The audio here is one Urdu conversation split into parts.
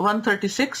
136।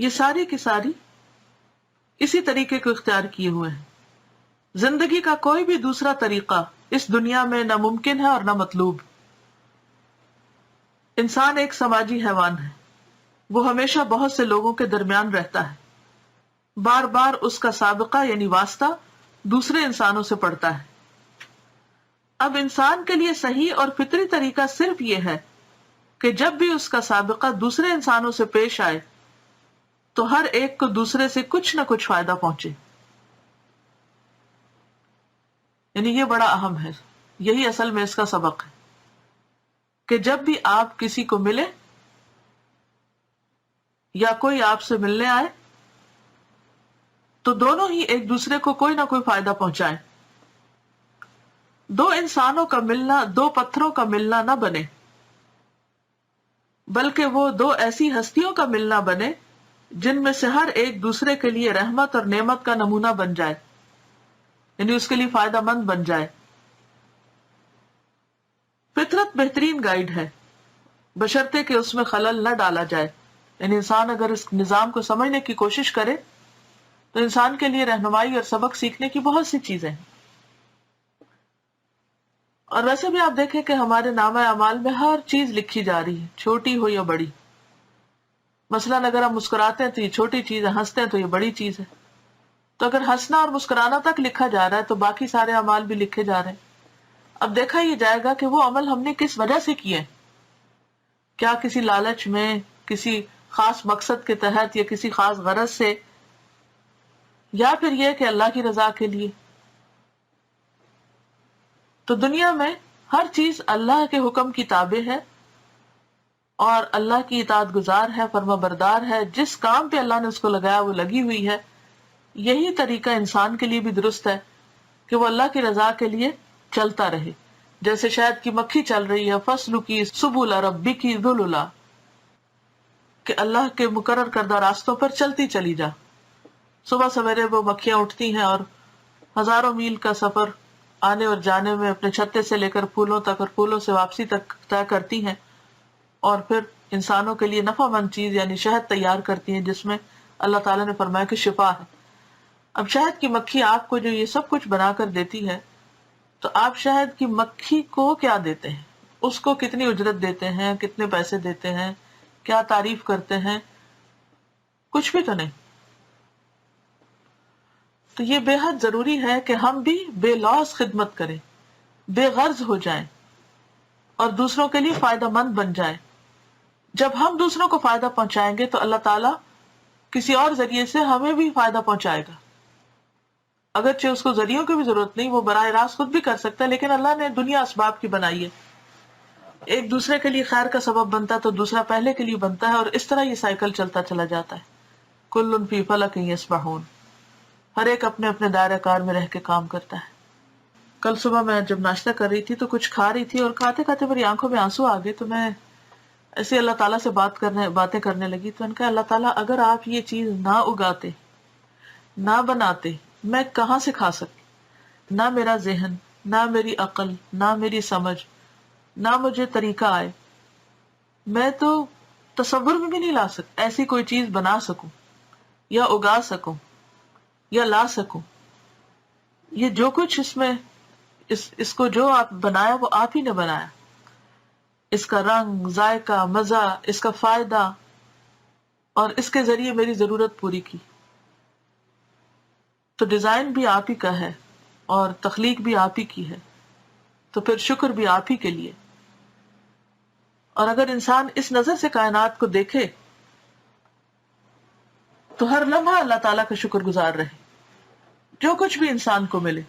یہ ساری کی ساری اسی طریقے کو اختیار کیے ہوئے ہیں. زندگی کا کوئی بھی دوسرا طریقہ اس دنیا میں نہ ممکن ہے اور نہ مطلوب. انسان ایک سماجی حیوان ہے. وہ ہمیشہ بہت سے لوگوں کے درمیان رہتا ہے. بار بار اس کا سابقہ یعنی واسطہ دوسرے انسانوں سے پڑتا ہے. اب انسان کے لیے صحیح اور فطری طریقہ صرف یہ ہے کہ جب بھی اس کا سابقہ دوسرے انسانوں سے پیش آئے تو ہر ایک کو دوسرے سے کچھ نہ کچھ فائدہ پہنچے. یعنی یہ بڑا اہم ہے. یہی اصل میں اس کا سبق ہے کہ جب بھی آپ کسی کو ملے یا کوئی آپ سے ملنے آئے تو دونوں ہی ایک دوسرے کو کوئی نہ کوئی فائدہ پہنچائیں. دو انسانوں کا ملنا دو پتھروں کا ملنا نہ بنے، بلکہ وہ دو ایسی ہستیوں کا ملنا بنے جن میں سے ہر ایک دوسرے کے لیے رحمت اور نعمت کا نمونہ بن جائے، یعنی اس کے لیے فائدہ مند بن جائے. فطرت بہترین گائیڈ ہے بشرطے کہ اس میں خلل نہ ڈالا جائے. یعنی انسان اگر اس نظام کو سمجھنے کی کوشش کرے تو انسان کے لیے رہنمائی اور سبق سیکھنے کی بہت سی چیزیں ہیں. اور ویسے بھی آپ دیکھیں کہ ہمارے نامہ اعمال میں ہر چیز لکھی جا رہی ہے، چھوٹی ہو یا بڑی. مثلاً اگر ہم مسکراتے ہیں تو یہ چھوٹی چیز ہے، ہنستے ہیں تو یہ بڑی چیز ہے. تو اگر ہنسنا اور مسکرانا تک لکھا جا رہا ہے تو باقی سارے اعمال بھی لکھے جا رہے ہیں. اب دیکھا یہ جائے گا کہ وہ عمل ہم نے کس وجہ سے کیے، کیا کسی لالچ میں، کسی خاص مقصد کے تحت یا کسی خاص غرض سے، یا پھر یہ کہ اللہ کی رضا کے لیے. تو دنیا میں ہر چیز اللہ کے حکم کی تابع ہے اور اللہ کی اطاعت گزار ہے، فرما بردار ہے. جس کام پہ اللہ نے اس کو لگایا وہ لگی ہوئی ہے. یہی طریقہ انسان کے لیے بھی درست ہے کہ وہ اللہ کی رضا کے لیے چلتا رہے. جیسے شہد کی مکھی چل رہی ہے، فصل کی سبل ربک ذللا، کہ اللہ کے مقرر کردہ راستوں پر چلتی چلی جا. صبح سویرے وہ مکھیاں اٹھتی ہیں اور ہزاروں میل کا سفر آنے اور جانے میں اپنے چھتے سے لے کر پھولوں تک اور پھولوں سے واپسی تک طے کرتی ہیں، اور پھر انسانوں کے لیے نفع مند چیز یعنی شہد تیار کرتی ہیں جس میں اللہ تعالیٰ نے فرمایا کہ شفا ہے. اب شہد کی مکھی آپ کو جو یہ سب کچھ بنا کر دیتی ہے تو آپ شہد کی مکھی کو کیا دیتے ہیں، اس کو کتنی اجرت دیتے ہیں، کتنے پیسے دیتے ہیں، کیا تعریف کرتے ہیں؟ کچھ بھی تو نہیں. تو یہ بے حد ضروری ہے کہ ہم بھی بے لوث خدمت کریں، بے غرض ہو جائیں اور دوسروں کے لیے فائدہ مند بن جائیں. جب ہم دوسروں کو فائدہ پہنچائیں گے تو اللہ تعالیٰ کسی اور ذریعے سے ہمیں بھی فائدہ پہنچائے گا. اگرچہ اس کو ذریعوں کی بھی ضرورت نہیں، وہ براہ راست خود بھی کر سکتا ہے، لیکن اللہ نے دنیا اسباب کی بنائی ہے. ایک دوسرے کے لیے خیر کا سبب بنتا ہے تو دوسرا پہلے کے لیے بنتا ہے، اور اس طرح یہ سائیکل چلتا چلا جاتا ہے. کل فی فلک یسبحون، ہر ایک اپنے اپنے دائرہ کار میں رہ کے کام کرتا ہے. کل صبح میں جب ناشتہ کر رہی تھی تو کچھ کھا رہی تھی اور کھاتے کھاتے میری آنکھوں میں آنسو آ گئے. تو میں ایسے اللہ تعالیٰ سے باتیں کرنے لگی. تو ان کا اللہ تعالیٰ اگر آپ یہ چیز نہ اگاتے، نہ بناتے، میں کہاں سے کھا سکتی؟ نہ میرا ذہن، نہ میری عقل، نہ میری سمجھ، نہ مجھے طریقہ آئے. میں تو تصور میں بھی نہیں لا سکتی ایسی کوئی چیز بنا سکوں یا اگا سکوں یا لا سکوں. یہ جو کچھ اس میں اس کو جو آپ بنایا وہ آپ ہی نے بنایا. اس کا رنگ، ذائقہ، مزہ، اس کا فائدہ، اور اس کے ذریعے میری ضرورت پوری کی. تو ڈیزائن بھی آپ ہی کا ہے اور تخلیق بھی آپ ہی کی ہے، تو پھر شکر بھی آپ ہی کے لیے. اور اگر انسان اس نظر سے کائنات کو دیکھے تو ہر لمحہ اللہ تعالیٰ کا شکر گزار رہے، جو کچھ بھی انسان کو ملے.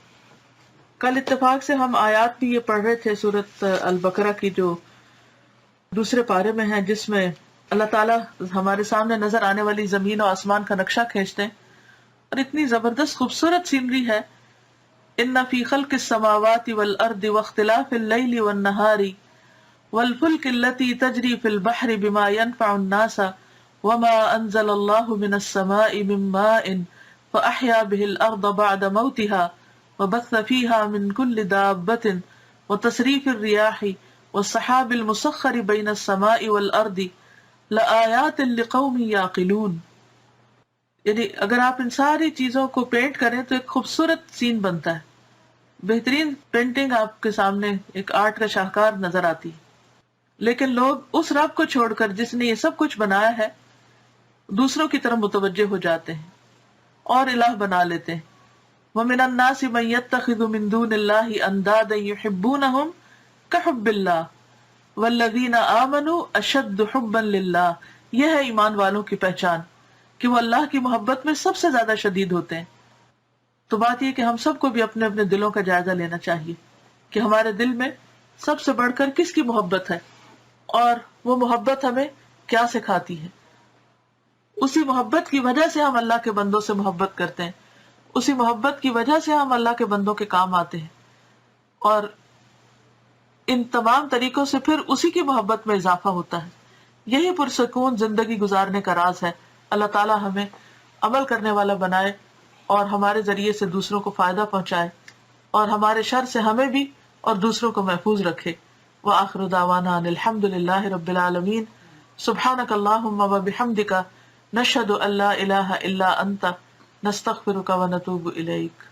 کل اتفاق سے ہم آیات بھی یہ پڑھ رہے تھے سورۃ البقرہ کی جو دوسرے پارے میں ہیں، جس میں اللہ تعالیٰ ہمارے سامنے نظر آنے والی زمین و آسمان کا نقشہ کھینچتے ہیں، اور اتنی زبردست خوبصورت سینری ہے. ان فی خلق السماوات والارض واختلاف اللیل والنہار والفلک التي تجری فی البحر بما ينفع الناس وما انزل اللہ من السماء من ماء فاحیا به الارض بعد موتها وبث فيها من كل دابة وتصریف الرياح والسحاب المسخر بين السماء والارض لآیات لقوم یعقلون. یعنی اگر آپ ان ساری چیزوں کو پینٹ کریں تو ایک خوبصورت سین بنتا ہے، بہترین پینٹنگ آپ کے سامنے ایک آرٹ کا شاہکار نظر آتی ہے. لیکن لوگ اس رب کو چھوڑ کر جس نے یہ سب کچھ بنایا ہے دوسروں کی طرف متوجہ ہو جاتے ہیں اور الہ بنا لیتے ہیں. وَمِنَ النَّاسِ مَن يَتَّخِذُ مِن دُونِ اللَّهِ أَندَادًا يُحِبُّونَهُمْ كَحُبِّ اللَّهِ وَالَّذِينَ آمَنُوا أَشَدُّ حُبًّا لِلَّهِ. یہ ہے ایمان والوں کی پہچان کہ وہ اللہ کی محبت میں سب سے زیادہ شدید ہوتے ہیں. تو بات یہ کہ ہم سب کو بھی اپنے اپنے دلوں کا جائزہ لینا چاہیے کہ ہمارے دل میں سب سے بڑھ کر کس کی محبت ہے اور وہ محبت ہمیں کیا سکھاتی ہے. اسی محبت کی وجہ سے ہم اللہ کے بندوں سے محبت کرتے ہیں، اسی محبت کی وجہ سے ہم اللہ کے بندوں کے کام آتے ہیں، اور ان تمام طریقوں سے پھر اسی کی محبت میں اضافہ ہوتا ہے. یہی پرسکون زندگی گزارنے کا راز ہے. اللہ تعالی ہمیں عمل کرنے والا بنائے اور ہمارے ذریعے سے دوسروں کو فائدہ پہنچائے اور ہمارے شر سے ہمیں بھی اور دوسروں کو محفوظ رکھے. وآخر دعوانا ان الحمد للہ رب العالمین. سبحانک اللہم وبحمدک نشہد ان لا الہ الا انت نستغفرک ونتوب الیک.